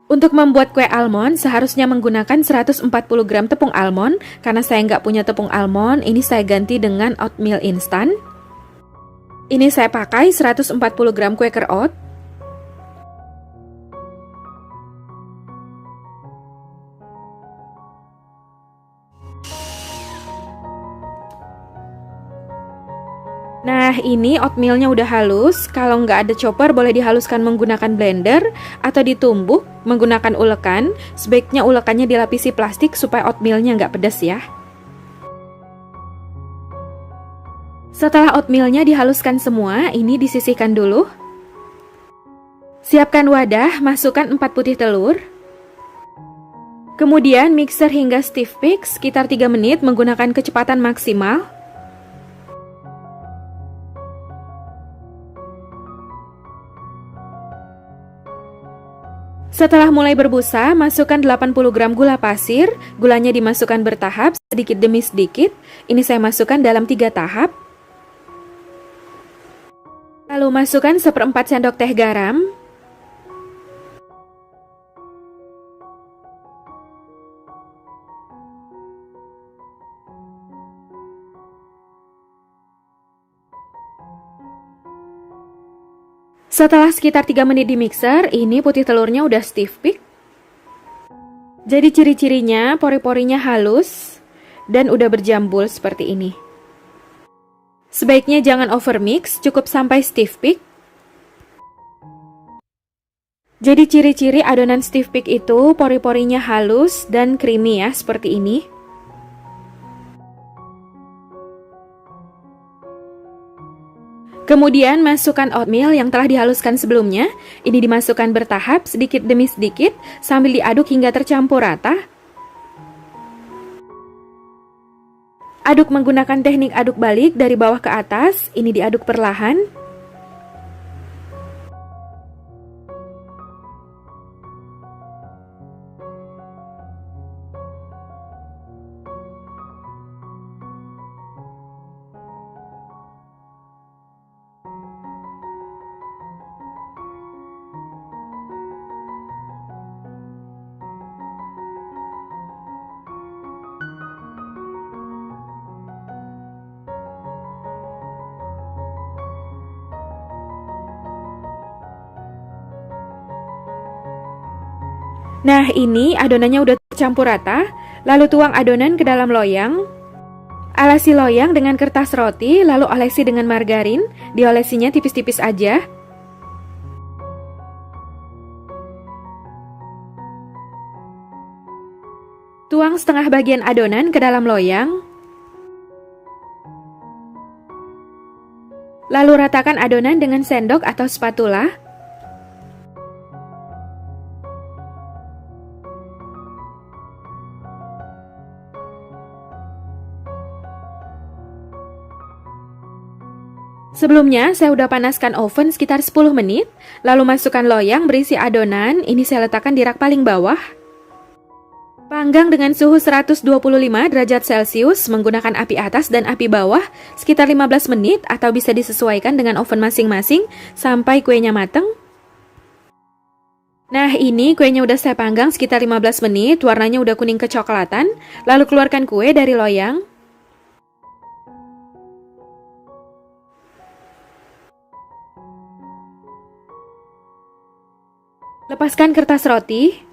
Untuk membuat kue almond, seharusnya menggunakan 140 gram tepung almond. Karena saya nggak punya tepung almond, ini saya ganti dengan oatmeal instan. Ini saya pakai 140 gram Quaker Oat. Nah, ini oatmealnya udah halus. Kalau nggak ada chopper, boleh dihaluskan menggunakan blender atau ditumbuk menggunakan ulekan. Sebaiknya ulekannya dilapisi plastik supaya oatmealnya nggak pedas ya. Setelah oatmealnya dihaluskan semua, ini disisihkan dulu. Siapkan wadah, masukkan 4 putih telur. Kemudian mixer hingga stiff peak sekitar 3 menit menggunakan kecepatan maksimal. Setelah mulai berbusa, masukkan 80 gram gula pasir. Gulanya dimasukkan bertahap, sedikit demi sedikit. Ini saya masukkan dalam 3 tahap. Lalu masukkan 1/4 sendok teh garam. Setelah sekitar 3 menit di mixer, ini putih telurnya udah stiff peak. Jadi ciri-cirinya pori-porinya halus dan udah berjambul seperti ini. Sebaiknya jangan overmix, cukup sampai stiff peak. Jadi ciri-ciri adonan stiff peak itu pori-porinya halus dan creamy ya, seperti ini. Kemudian masukkan oatmeal yang telah dihaluskan sebelumnya. Ini dimasukkan bertahap sedikit demi sedikit sambil diaduk hingga tercampur rata. Aduk menggunakan teknik aduk balik dari bawah ke atas. Ini diaduk perlahan. Nah, ini adonannya udah tercampur rata. Lalu tuang adonan ke dalam loyang. Alasi loyang dengan kertas roti, lalu olesi dengan margarin. Diolesinya tipis-tipis aja. Tuang setengah bagian adonan ke dalam loyang. Lalu ratakan adonan dengan sendok atau spatula. Sebelumnya, saya udah panaskan oven sekitar 10 menit. Lalu masukkan loyang berisi adonan. Ini saya letakkan di rak paling bawah. Panggang dengan suhu 125 derajat Celcius menggunakan api atas dan api bawah sekitar 15 menit atau bisa disesuaikan dengan oven masing-masing sampai kuenya mateng. Nah, ini kuenya udah saya panggang sekitar 15 menit, warnanya udah kuning kecoklatan. Lalu keluarkan kue dari loyang. Lepaskan kertas roti.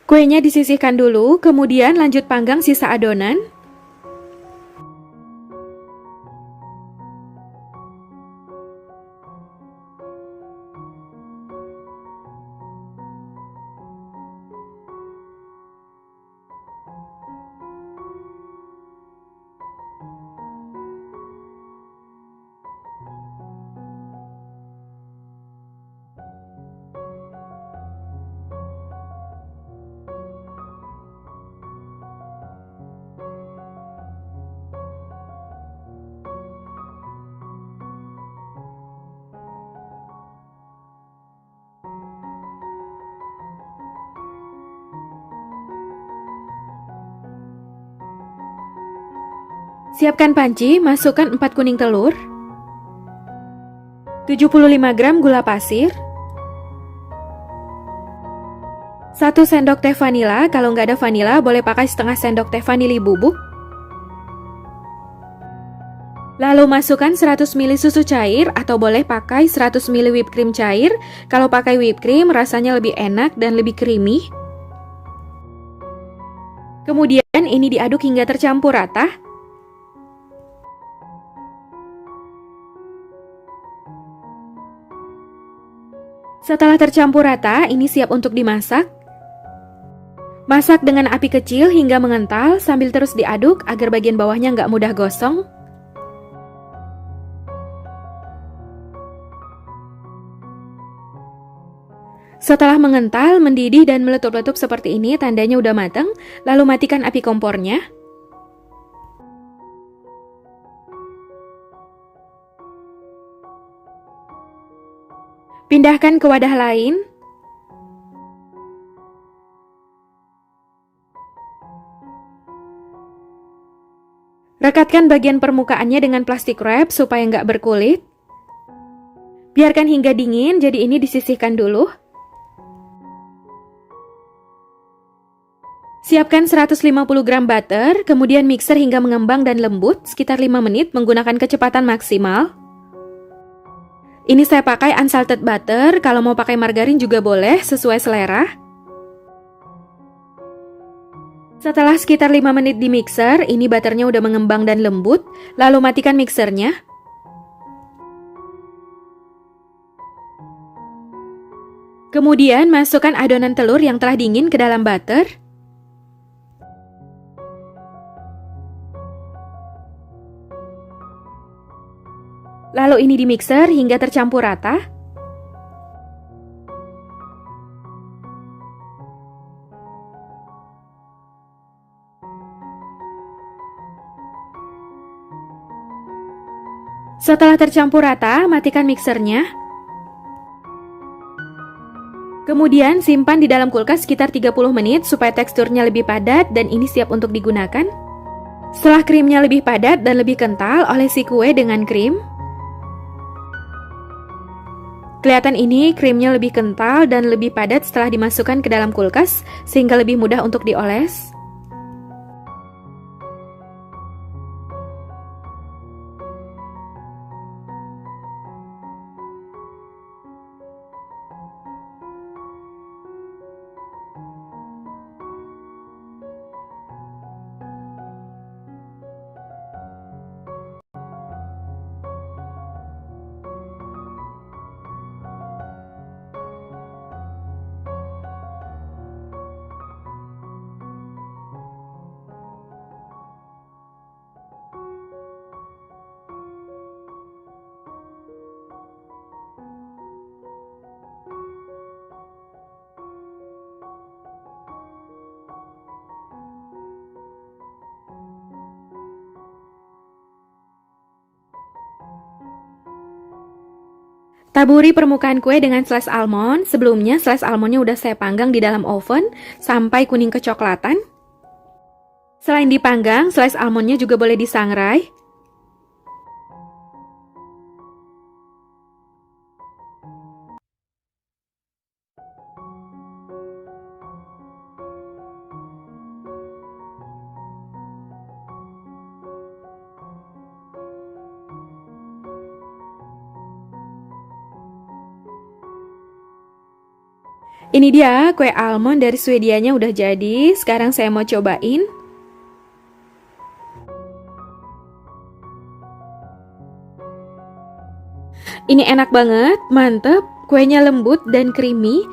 Kuenya disisihkan dulu, kemudian lanjut panggang sisa adonan. Siapkan panci, masukkan 4 kuning telur, 75 gram gula pasir, 1 sendok teh vanila, kalau nggak ada vanila boleh pakai setengah sendok teh vanili bubuk. Lalu masukkan 100 ml susu cair atau boleh pakai 100 ml whipped cream cair. Kalau pakai whipped cream rasanya lebih enak dan lebih creamy. Kemudian ini diaduk hingga tercampur rata. Setelah tercampur rata, ini siap untuk dimasak. Masak dengan api kecil hingga mengental sambil terus diaduk agar bagian bawahnya nggak mudah gosong. Setelah mengental, mendidih dan meletup-letup seperti ini, tandanya udah matang. Lalu matikan api kompornya. Pindahkan ke wadah lain. Rekatkan bagian permukaannya dengan plastik wrap supaya nggak berkulit. Biarkan hingga dingin, jadi ini disisihkan dulu. Siapkan 150 gram butter, kemudian mixer hingga mengembang dan lembut, sekitar 5 menit menggunakan kecepatan maksimal. Ini saya pakai unsalted butter, kalau mau pakai margarin juga boleh, sesuai selera. Setelah sekitar 5 menit di mixer, ini butternya udah mengembang dan lembut, lalu matikan mixernya. Kemudian masukkan adonan telur yang telah dingin ke dalam butter. Lalu ini dimixer hingga tercampur rata. Setelah tercampur rata, matikan mixernya. Kemudian simpan di dalam kulkas sekitar 30 menit supaya teksturnya lebih padat dan ini siap untuk digunakan. Setelah krimnya lebih padat dan lebih kental, olesi kue dengan krim. Kelihatan ini krimnya lebih kental dan lebih padat setelah dimasukkan ke dalam kulkas, sehingga lebih mudah untuk dioles. Taburi permukaan kue dengan slice almond. Sebelumnya slice almondnya udah saya panggang di dalam oven sampai kuning kecoklatan. Selain dipanggang, slice almondnya juga boleh disangrai. Ini dia kue almond dari Swedianya udah jadi. Sekarang saya mau cobain. Ini enak banget, mantep. Kuenya lembut dan creamy.